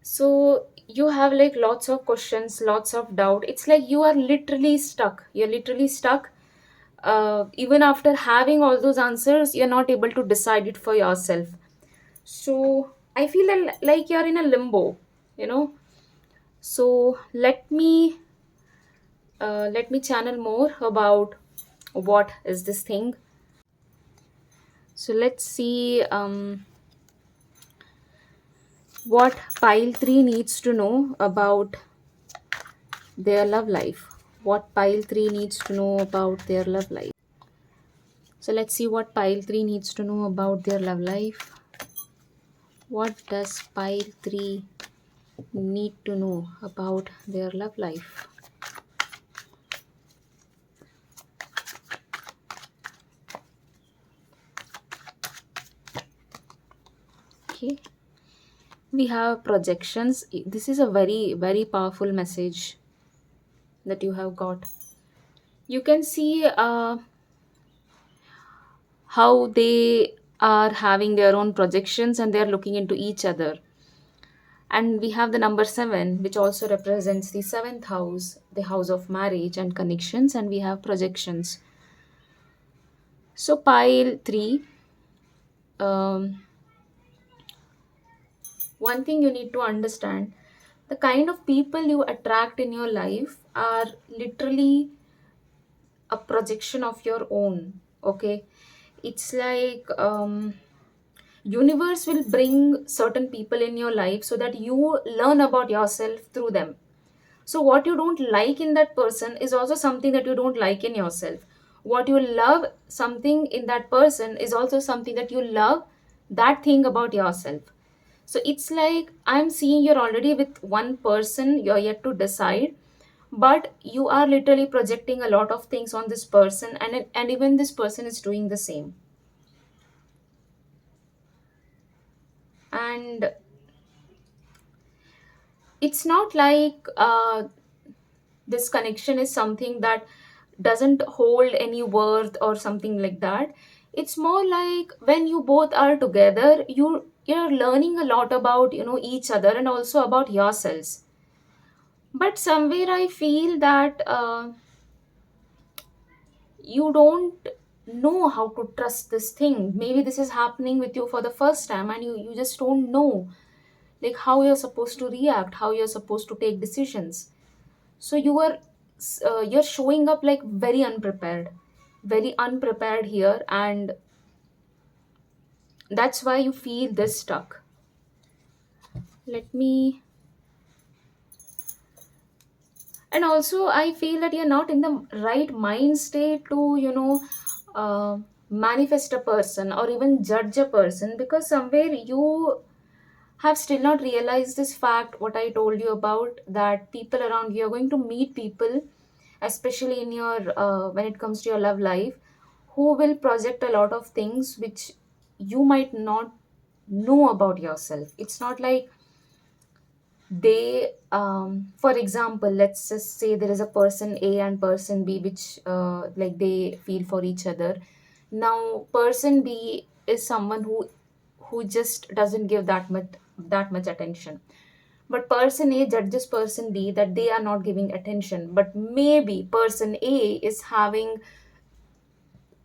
so you have like lots of questions, lots of doubt. It's like you are literally stuck, you're literally stuck. Even after having all those answers, you're not able to decide it for yourself. So I feel that like you're in a limbo, you know. So let me channel more about what is this thing. So let's see what pile 3 needs to know about their love life. What pile 3 needs to know about their love life. So let's see what pile 3 needs to know about their love life. What does pile 3 need to know about their love life? Okay. We have projections. This is a very, very powerful message that you have got. You can see how they are having their own projections and they are looking into each other. And we have the number 7, which also represents the seventh house, the house of marriage and connections, and we have projections. So, pile 3, um, one thing you need to understand, the kind of people you attract in your life are literally a projection of your own. Okay, it's like universe will bring certain people in your life so that you learn about yourself through them. So what you don't like in that person is also something that you don't like in yourself. What you love something in that person is also something that you love, that thing about yourself. So it's like I'm seeing you're already with one person, you're yet to decide, but you are literally projecting a lot of things on this person, and even this person is doing the same. And it's not like this connection is something that doesn't hold any worth or something like that. It's more like when you both are together, you're learning a lot about, each other and also about yourselves. But somewhere I feel that you don't know how to trust this thing. Maybe this is happening with you for the first time, and you just don't know like how you're supposed to react, how you're supposed to take decisions. So you're showing up like very unprepared here, and that's why you feel this stuck. Let me, and also I feel that you're not in the right mind state to manifest a person or even judge a person, because somewhere you have still not realized this fact, what I told you about, that people around you are going to meet people, especially in your when it comes to your love life, who will project a lot of things which you might not know about yourself. It's not like they for example, let's just say there is a person A and person B which like they feel for each other. Now person B is someone who just doesn't give that much attention, but person A judges person B that they are not giving attention, but maybe person A is having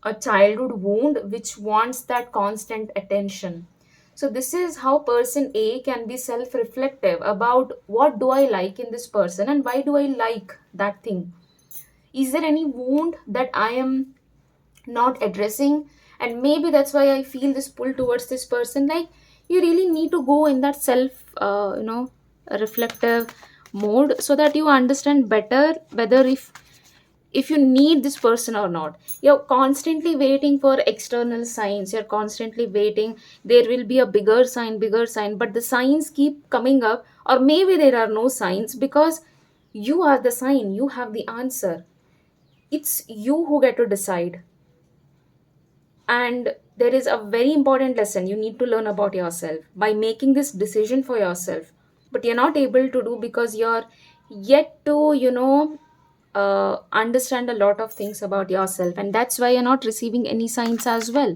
a childhood wound which wants that constant attention. So this is how person A can be self-reflective about what do I like in this person and why do I like that thing. Is there any wound that I am not addressing? And maybe that's why I feel this pull towards this person. Like, you really need to go in that self, reflective mode so that you understand better whether if if you need this person or not. You're constantly waiting for external signs, you're constantly waiting there will be a bigger sign, but the signs keep coming up, or maybe there are no signs because you are the sign, you have the answer. It's you who get to decide. And there is a very important lesson you need to learn about yourself by making this decision for yourself, but you're not able to do because you're yet to, understand a lot of things about yourself, and that's why you're not receiving any signs as well.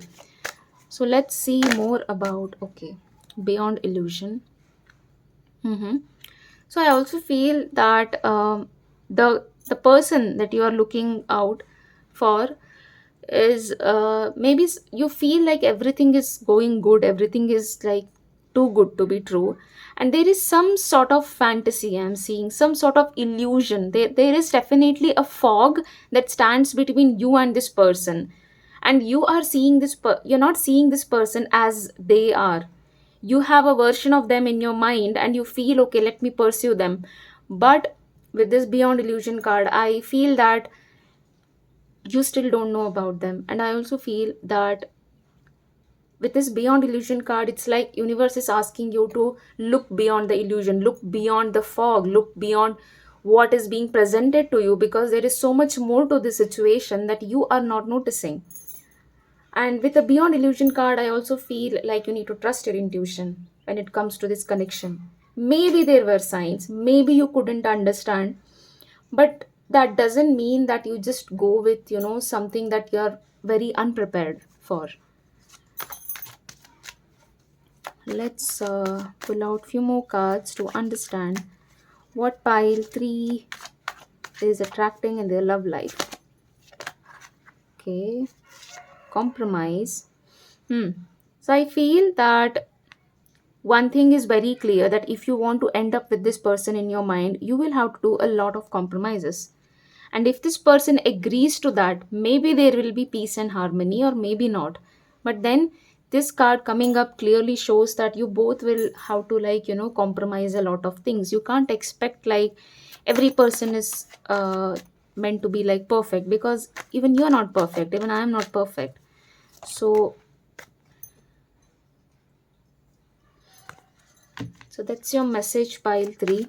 So let's see more about, okay, beyond illusion. Mm-hmm. So I also feel that the person that you are looking out for is, maybe you feel like everything is going good, everything is like too good to be true, and there is some sort of fantasy I'm seeing, some sort of illusion. There is definitely a fog that stands between you and this person, and you are seeing you're not seeing this person as they are. You have a version of them in your mind and you feel, okay, let me pursue them. But with this beyond illusion card, I feel that you still don't know about them. And I also feel that with this beyond illusion card, it's like universe is asking you to look beyond the illusion, look beyond the fog, look beyond what is being presented to you, because there is so much more to the situation that you are not noticing. And with the beyond illusion card, I also feel like you need to trust your intuition when it comes to this connection. Maybe there were signs, maybe you couldn't understand, but that doesn't mean that you just go with, something that you're very unprepared for. Let's pull out few more cards to understand what pile 3 is attracting in their love life. Okay, compromise. So I feel that one thing is very clear, that if you want to end up with this person in your mind, you will have to do a lot of compromises. And if this person agrees to that, maybe there will be peace and harmony, or maybe not. But then this card coming up clearly shows that you both will have to, like, compromise a lot of things. You can't expect like every person is meant to be like perfect, because even you're not perfect, even I am not perfect. So so that's your message, pile 3.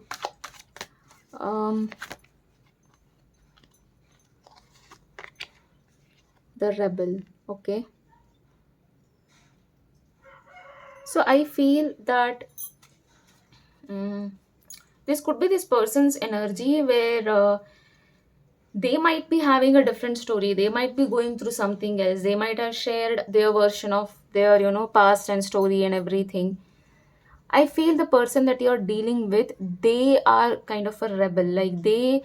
um the rebel. Okay, so I feel that, mm, this could be this person's energy where they might be having a different story, they might be going through something else, they might have shared their version of their, past and story and everything. I feel the person that you're dealing with, they are kind of a rebel. Like they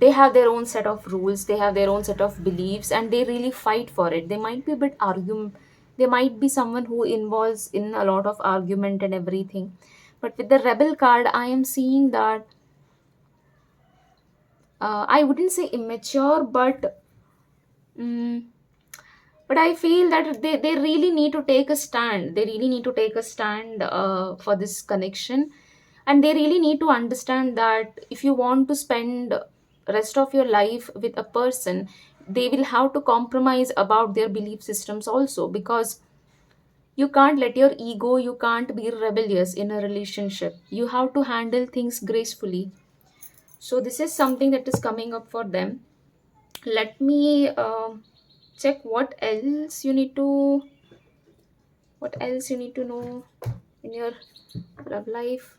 have their own set of rules, they have their own set of beliefs, and they really fight for it. They might be a bit argument. They might be someone who involves in a lot of argument and everything. But with the rebel card, I am seeing that, I wouldn't say immature, mm, but I feel that they really need to take a stand. They really need to take a stand for this connection, and they really need to understand that if you want to spend rest of your life with a person, they will have to compromise about their belief systems also, because you can't let your ego, you can't be rebellious in a relationship. You have to handle things gracefully. So this is something that is coming up for them. Let me check what else you need to know in your love life.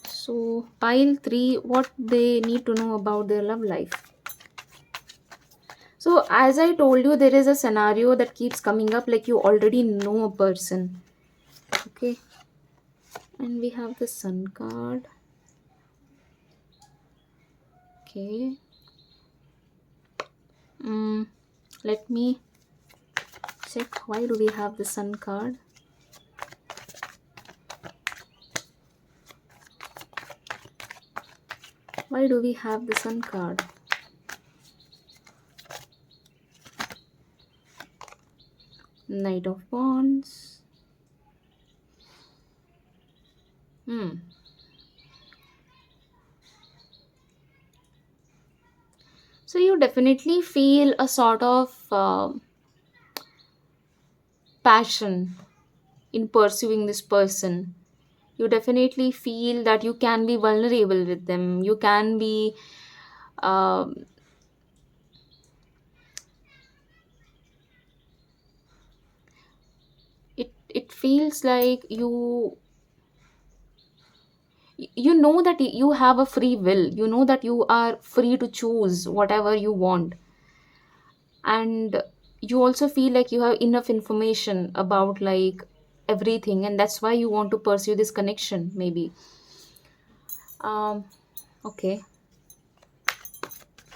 So pile 3, what they need to know about their love life. So as I told you, there is a scenario that keeps coming up, like you already know a person. Okay, and we have the sun card. Okay, mm, let me check, why do we have the sun card. Why do we have the sun card? Knight of Wands. Hmm. So you definitely feel a sort of passion in pursuing this person. You definitely feel that you can be vulnerable with them. You can be, um, it feels like you know that you have a free will. You know that you are free to choose whatever you want. And you also feel like you have enough information about like everything, and that's why you want to pursue this connection maybe. um okay,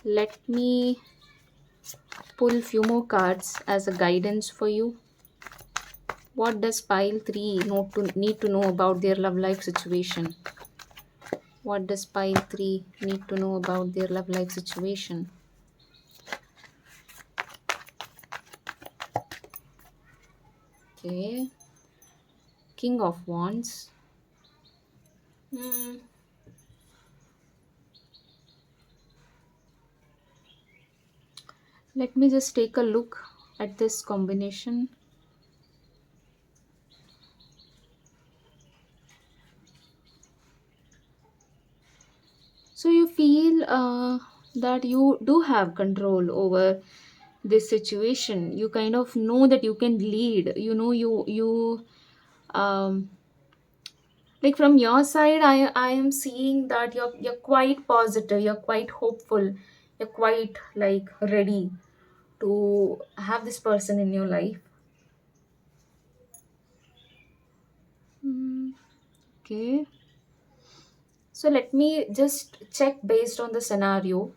let me pull few more cards as a guidance for you. What does pile 3 need to know about their love life situation? What does pile 3 need to know about their love life situation? Okay, king of wands. Hmm. Let me just take a look at this combination. So you feel that you do have control over this situation. You kind of know that you can lead. You know, um, like from your side, I am seeing that you're quite positive. You're quite hopeful. You're quite like ready to have this person in your life. Hmm, okay. So let me just check based on the scenario.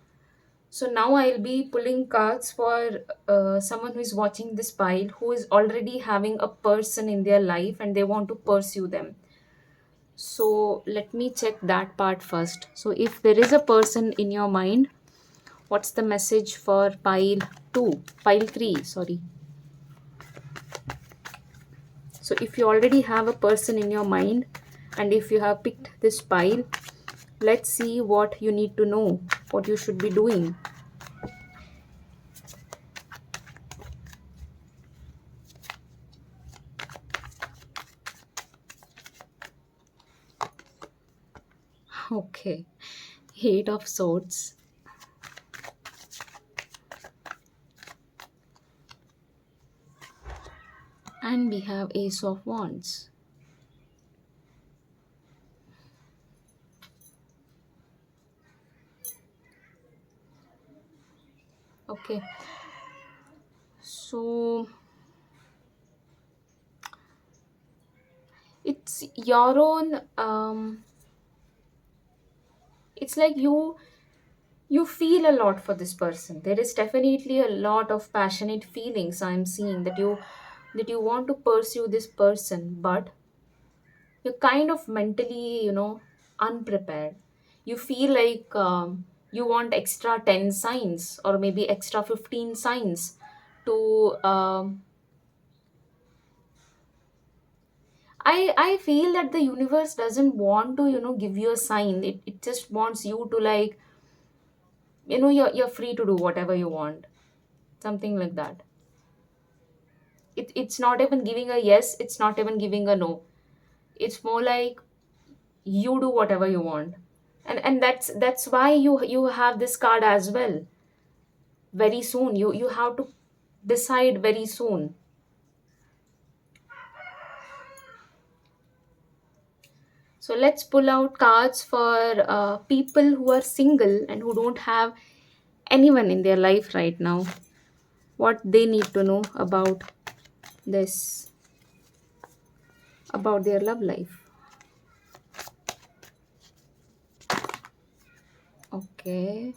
So now I'll be pulling cards for someone who is watching this pile, who is already having a person in their life and they want to pursue them. So let me check that part first. So if there is a person in your mind, what's the message for pile 2? Pile 3, sorry. So if you already have a person in your mind and if you have picked this pile, let's see what you need to know, what you should be doing. Okay. Eight of Swords. And we have Ace of Wands. Okay. So it's your own it's like you feel a lot for this person. There is definitely a lot of passionate feelings I'm seeing that you want to pursue this person, but you're kind of mentally, unprepared. You feel like you want extra 10 signs or maybe extra 15 signs to I feel that the universe doesn't want to, give you a sign. It just wants you to like, you're free to do whatever you want. Something like that. It's not even giving a yes, it's not even giving a no. It's more like you do whatever you want. And that's why you have this card as well. Very soon. You have to decide very soon. So let's pull out cards for people who are single and who don't have anyone in their life right now. What they need to know about this, about their love life. Okay.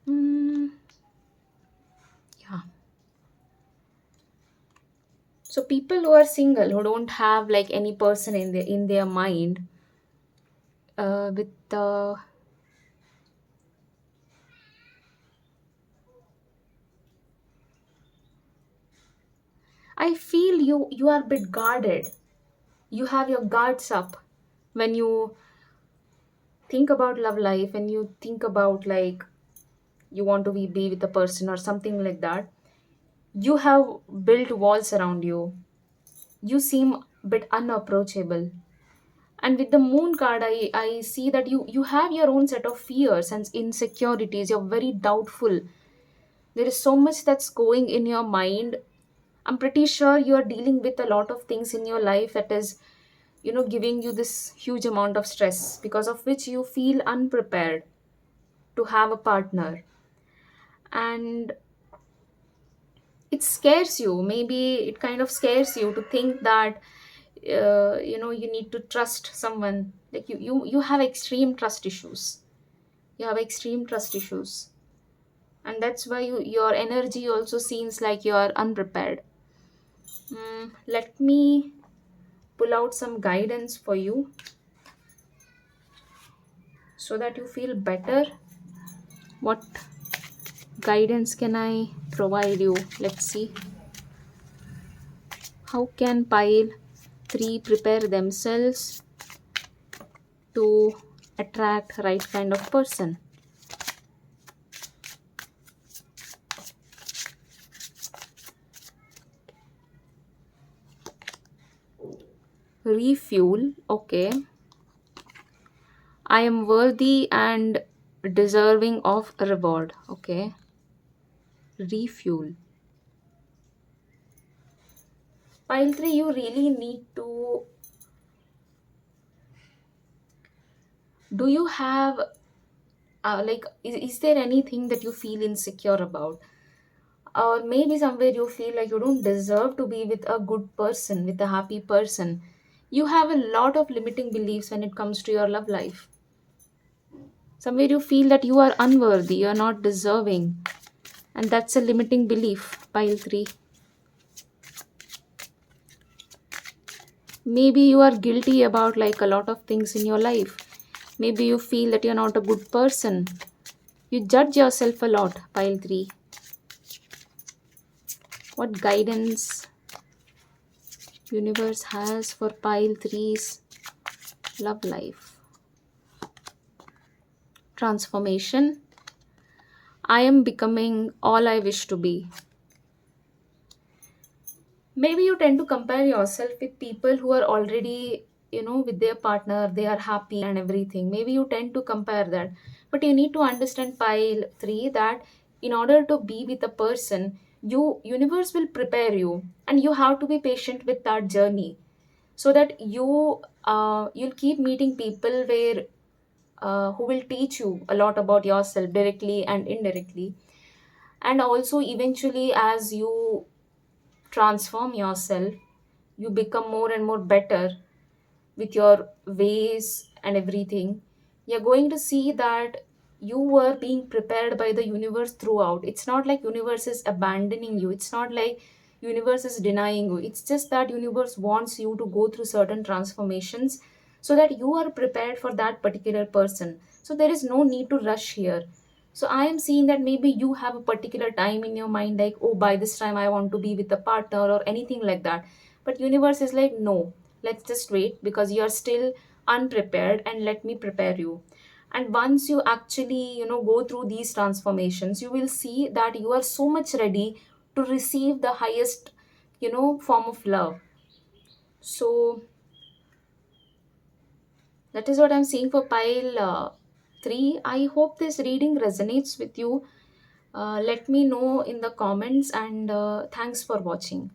Hmm. Yeah. So people who are single, who don't have like any person in their mind, with the I feel you are a bit guarded. You have your guards up when you think about love life and you think about like you want to be with a person or something like that, you have built walls around you. You seem a bit unapproachable. And with the moon card, I see that you have your own set of fears and insecurities. You're very doubtful. There is so much that's going in your mind. I'm pretty sure you're dealing with a lot of things in your life that is, giving you this huge amount of stress, because of which you feel unprepared to have a partner. And it scares you. Maybe it kind of scares you to think that you need to trust someone. Like you have extreme trust issues. You have extreme trust issues, and that's why your energy also seems like you are unprepared. Let me pull out some guidance for you so that you feel better. What guidance can I provide you? Let's see. How can pile 3 prepare themselves to attract right kind of person? Refuel. Okay. I am worthy and deserving of a reward. Okay. Refuel. Pile 3, you really need to. Do you have, is there anything that you feel insecure about? Or maybe somewhere you feel like you don't deserve to be with a good person, with a happy person. You have a lot of limiting beliefs when it comes to your love life. Somewhere you feel that you are unworthy, you are not deserving. And that's a limiting belief, pile 3. Maybe you are guilty about like a lot of things in your life. Maybe you feel that you're not a good person. You judge yourself a lot, pile 3. What guidance universe has for pile three's love life? Transformation. I am becoming all I wish to be. Maybe you tend to compare yourself with people who are already, with their partner, they are happy and everything. Maybe you tend to compare that. But you need to understand, pile 3, that in order to be with a person, universe will prepare you, and you have to be patient with that journey, so that you'll keep meeting people where who will teach you a lot about yourself directly and indirectly. And also eventually, as you transform yourself, you become more and more better with your ways and everything. You're going to see that you were being prepared by the universe throughout. It's not like universe is abandoning you, it's not like universe is denying you. It's just that universe wants you to go through certain transformations so that you are prepared for that particular person. So there is no need to rush here. So I am seeing that maybe you have a particular time in your mind, like, oh, by this time I want to be with a partner or anything like that. But universe is like, no, let's just wait, because you are still unprepared, and let me prepare you. And once you actually, go through these transformations, you will see that you are so much ready to receive the highest, form of love. So that is what I'm seeing for pile 3. I hope this reading resonates with you. Let me know in the comments, and thanks for watching.